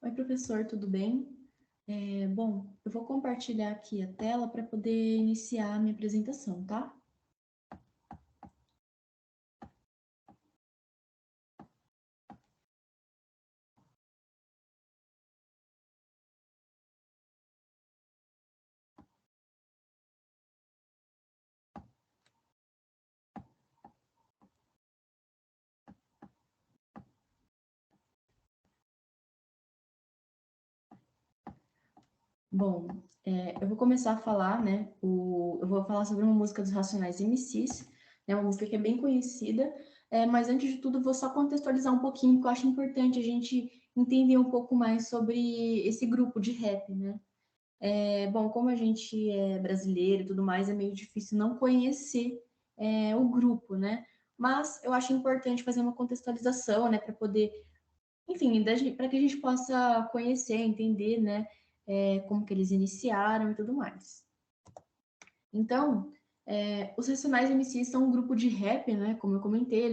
Oi, professor, tudo bem? Bom, eu vou compartilhar aqui a tela para poder iniciar a minha apresentação, tá? Bom, eu vou começar a falar, né? Eu vou falar sobre uma música dos Racionais MCs, né? Uma música que é bem conhecida, mas antes de tudo, vou só contextualizar um pouquinho, porque eu acho importante a gente entender um pouco mais sobre esse grupo de rap, né? Bom, como a gente é brasileiro e tudo mais, é meio difícil não conhecer o grupo, né? Mas eu acho importante fazer uma contextualização, né, para poder, enfim, para que a gente possa conhecer, entender, né, como que eles iniciaram e tudo mais. Então, os Racionais MCs são um grupo de rap, né? Como eu comentei,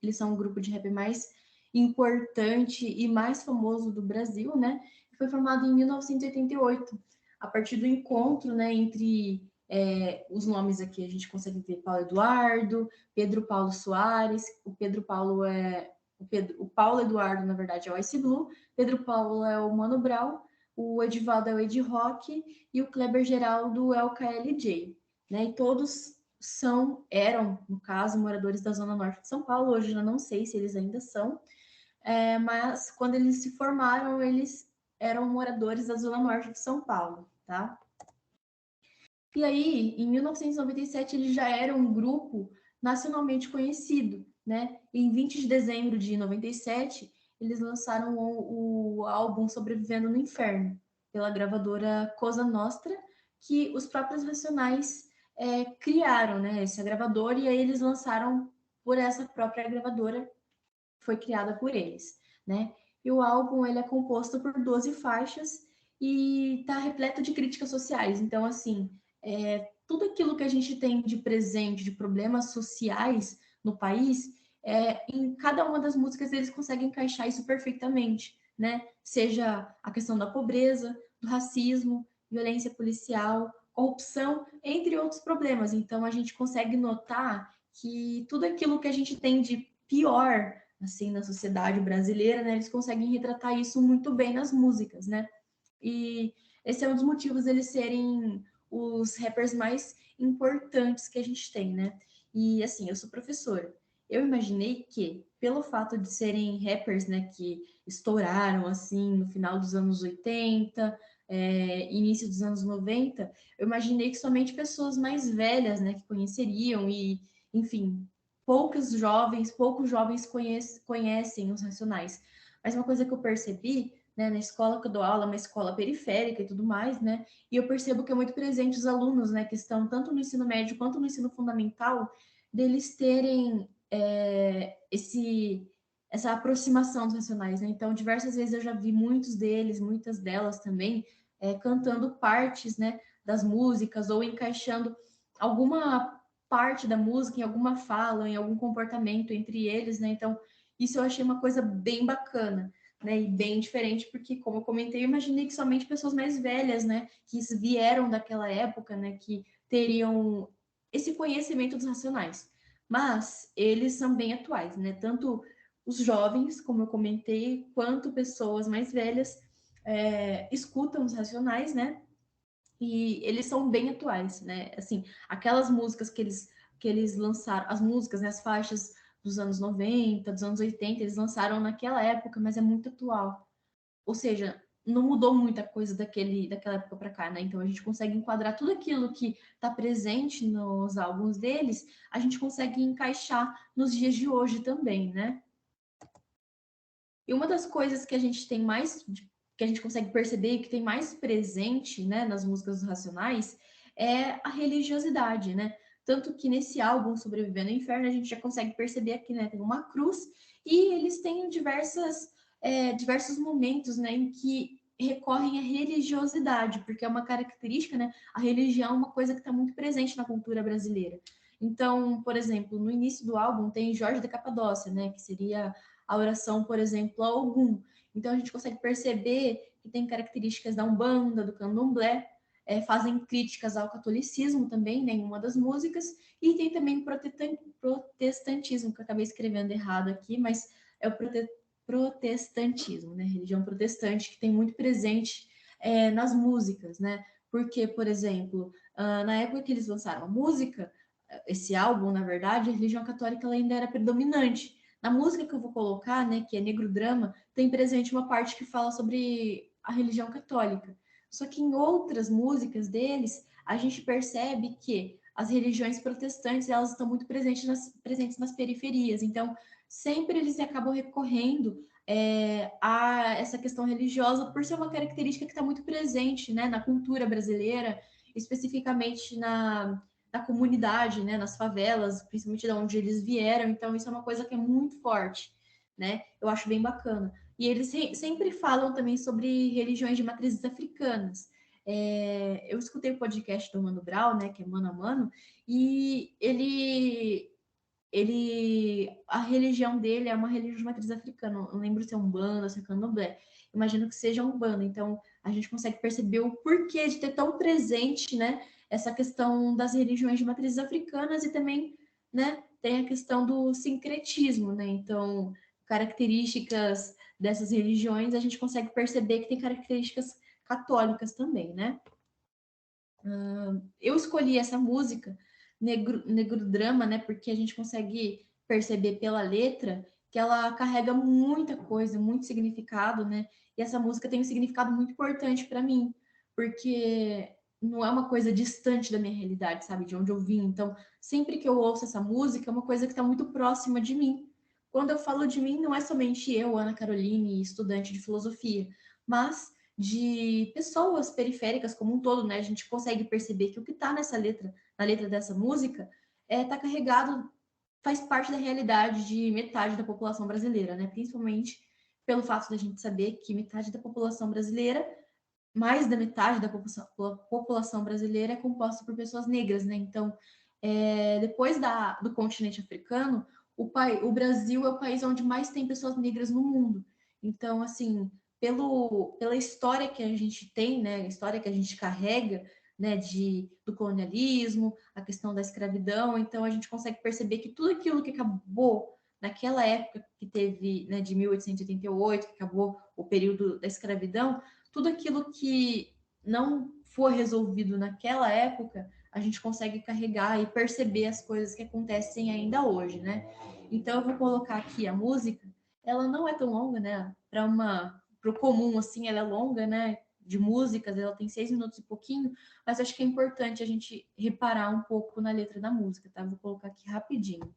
eles são um grupo de rap mais importante e mais famoso do Brasil, né? Foi formado em 1988, a partir do encontro, né, entre os nomes aqui a gente consegue ver Paulo Eduardo, Pedro Paulo Soares, o Paulo Eduardo, na verdade, é o Ice Blue, Pedro Paulo é o Mano Brown, o Edivaldo é o Ed Rock e o Kleber Geraldo é o KLJ, né? E todos eram, no caso, moradores da Zona Norte de São Paulo. Hoje eu não sei se eles ainda são, mas quando eles se formaram, eles eram moradores da Zona Norte de São Paulo, tá? E aí, em 1997, eles já eram um grupo nacionalmente conhecido, né? E em 20 de dezembro de 97, eles lançaram o álbum Sobrevivendo no Inferno, pela gravadora Cosa Nostra, que os próprios Racionais criaram, né? Essa gravadora, e aí eles lançaram por essa própria gravadora, foi criada por eles, né? E o álbum ele é composto por 12 faixas e está repleto de críticas sociais. Então, assim, tudo aquilo que a gente tem de presente, de problemas sociais no país, em cada uma das músicas eles conseguem encaixar isso perfeitamente, né? Seja a questão da pobreza, do racismo, violência policial, corrupção, entre outros problemas. Então, a gente consegue notar que tudo aquilo que a gente tem de pior assim na sociedade brasileira, né, eles conseguem retratar isso muito bem nas músicas, né? E esse é um dos motivos deles serem os rappers mais importantes que a gente tem, né? E assim, eu sou professora. Eu imaginei que, pelo fato de serem rappers, né, que estouraram assim no final dos anos 80, início dos anos 90, eu imaginei que somente pessoas mais velhas, né, que conheceriam e, enfim, poucos jovens conhecem os Racionais. Mas uma coisa que eu percebi, né, na escola que eu dou aula, uma escola periférica e tudo mais, né, e eu percebo que é muito presente os alunos, né, que estão tanto no ensino médio quanto no ensino fundamental, deles terem essa aproximação dos Racionais, né? Então, diversas vezes eu já vi muitos deles, muitas delas também, cantando partes, né, das músicas ou encaixando alguma parte da música, em alguma fala, em algum comportamento entre eles, né? Então, isso eu achei uma coisa bem bacana, né? E bem diferente, porque, como eu comentei, eu imaginei que somente pessoas mais velhas, né, que vieram daquela época, né, que teriam esse conhecimento dos Racionais. Mas eles são bem atuais, né? Tanto os jovens, como eu comentei, quanto pessoas mais velhas escutam os Racionais, né? E eles são bem atuais, né? Assim, aquelas músicas que eles lançaram, as músicas, né, as faixas dos anos 90, dos anos 80, eles lançaram naquela época, mas é muito atual. Ou seja, não mudou muita coisa daquela época para cá, né? Então a gente consegue enquadrar tudo aquilo que está presente nos álbuns deles, a gente consegue encaixar nos dias de hoje também, né? E uma das coisas que a gente tem mais, que a gente consegue perceber que tem mais presente, né, nas músicas dos Racionais, é a religiosidade, né? Tanto que nesse álbum Sobrevivendo ao Inferno a gente já consegue perceber aqui, né, tem uma cruz e eles têm diversos momentos, né, em que recorrem à religiosidade, porque é uma característica, né? A religião é uma coisa que está muito presente na cultura brasileira. Então, por exemplo, no início do álbum tem Jorge da Capadócia, né, que seria a oração, por exemplo, a Ogum. Então a gente consegue perceber que tem características da Umbanda, do Candomblé, fazem críticas ao catolicismo também, né, em uma das músicas, e tem também o protestantismo, que eu acabei escrevendo errado aqui, mas é o protestantismo, né, religião protestante, que tem muito presente nas músicas, né, porque, por exemplo, na época que eles lançaram a música, esse álbum, na verdade, a religião católica ela ainda era predominante. Na música que eu vou colocar, né, que é Negro Drama, tem presente uma parte que fala sobre a religião católica. Só que em outras músicas deles, a gente percebe que as religiões protestantes elas estão muito presentes nas periferias. Então, sempre eles acabam recorrendo a essa questão religiosa por ser uma característica que está muito presente, né, na cultura brasileira, especificamente na comunidade, né, nas favelas, principalmente de onde eles vieram. Então, isso é uma coisa que é muito forte, né? Eu acho bem bacana. E eles sempre falam também sobre religiões de matrizes africanas. Eu escutei o podcast do Mano Brown, né, que é Mano a Mano, e a religião dele é uma religião de matriz africana. Eu não lembro se é Umbanda, se é Candomblé. Imagino que seja Umbanda. Então, a gente consegue perceber o porquê de ter tão presente, né, essa questão das religiões de matrizes africanas e também, né, tem a questão do sincretismo, né? Então, características dessas religiões, a gente consegue perceber que tem características católicas também, né? Eu escolhi essa música, Negro Drama, né? Porque a gente consegue perceber pela letra que ela carrega muita coisa, muito significado, né? E essa música tem um significado muito importante para mim, porque não é uma coisa distante da minha realidade, sabe? De onde eu vim. Então, sempre que eu ouço essa música, é uma coisa que está muito próxima de mim. Quando eu falo de mim, não é somente eu, Ana Caroline, estudante de filosofia, mas de pessoas periféricas como um todo, né? A gente consegue perceber que o que está nessa letra, na letra dessa música, está carregado, faz parte da realidade de metade da população brasileira, né? Principalmente pelo fato da gente saber que metade da população brasileira, mais da metade da população brasileira é composta por pessoas negras, né? Então, depois do continente africano, o Brasil é o país onde mais tem pessoas negras no mundo. Então, assim, pela história que a gente tem, né, a história que a gente carrega, né, do colonialismo, a questão da escravidão, então a gente consegue perceber que tudo aquilo que acabou naquela época que teve, né, de 1888, que acabou o período da escravidão, tudo aquilo que não foi resolvido naquela época, a gente consegue carregar e perceber as coisas que acontecem ainda hoje, né? Então eu vou colocar aqui a música, ela não é tão longa, né? Para o comum, assim, ela é longa, né? De músicas, ela tem 6 minutos e pouquinho, mas acho que é importante a gente reparar um pouco na letra da música, tá? Vou colocar aqui rapidinho.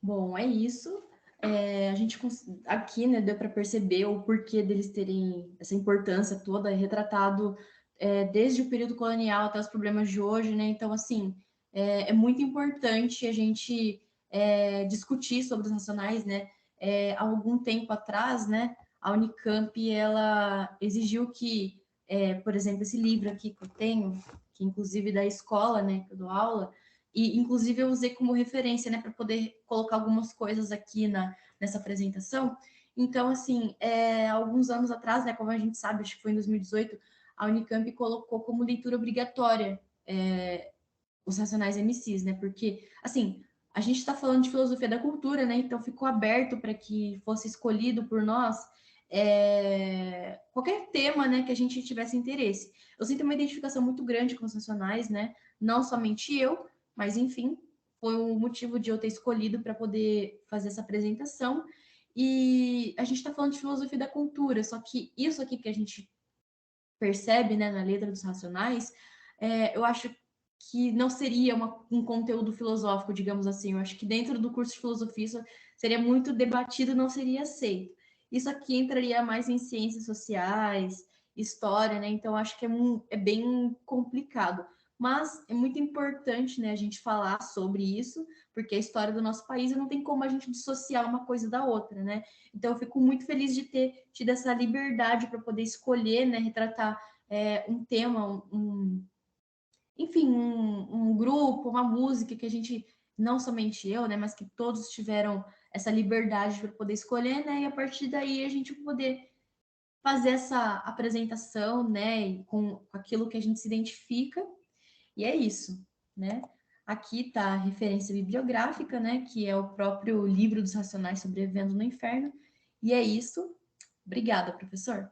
Bom, é isso. A gente aqui, né, deu para perceber o porquê deles terem essa importância toda, é retratado desde o período colonial até os problemas de hoje, né? Então, assim, é muito importante a gente discutir sobre os nacionais, né? Há algum tempo atrás, né, a Unicamp ela exigiu que, por exemplo, esse livro aqui que eu tenho, que inclusive da escola, né, que eu dou aula, e, inclusive, eu usei como referência, né, para poder colocar algumas coisas aqui nessa apresentação. Então, assim, alguns anos atrás, né, como a gente sabe, acho que foi em 2018, a Unicamp colocou como leitura obrigatória os Racionais MCs, né? Porque, assim, a gente está falando de filosofia da cultura, né? Então ficou aberto para que fosse escolhido por nós qualquer tema, né, que a gente tivesse interesse. Eu sinto uma identificação muito grande com os Racionais, né? Não somente eu, mas enfim, foi o motivo de eu ter escolhido para poder fazer essa apresentação. E a gente está falando de filosofia da cultura, só que isso aqui que a gente percebe, né, na letra dos Racionais, eu acho que não seria um conteúdo filosófico, digamos assim. Eu acho que dentro do curso de filosofia isso seria muito debatido e não seria aceito. Isso aqui entraria mais em ciências sociais, história, né? Então acho que é bem complicado. Mas é muito importante, né, a gente falar sobre isso, porque a história do nosso país não tem como a gente dissociar uma coisa da outra, né? Então eu fico muito feliz de ter tido essa liberdade para poder escolher, né, retratar um tema, enfim, um grupo, uma música que a gente, não somente eu, né, mas que todos tiveram essa liberdade para poder escolher, né, e a partir daí a gente poder fazer essa apresentação, né, com aquilo que a gente se identifica, e é isso, né. Aqui está a referência bibliográfica, né, que é o próprio livro dos Racionais Sobrevivendo no Inferno, e é isso. Obrigada, professor.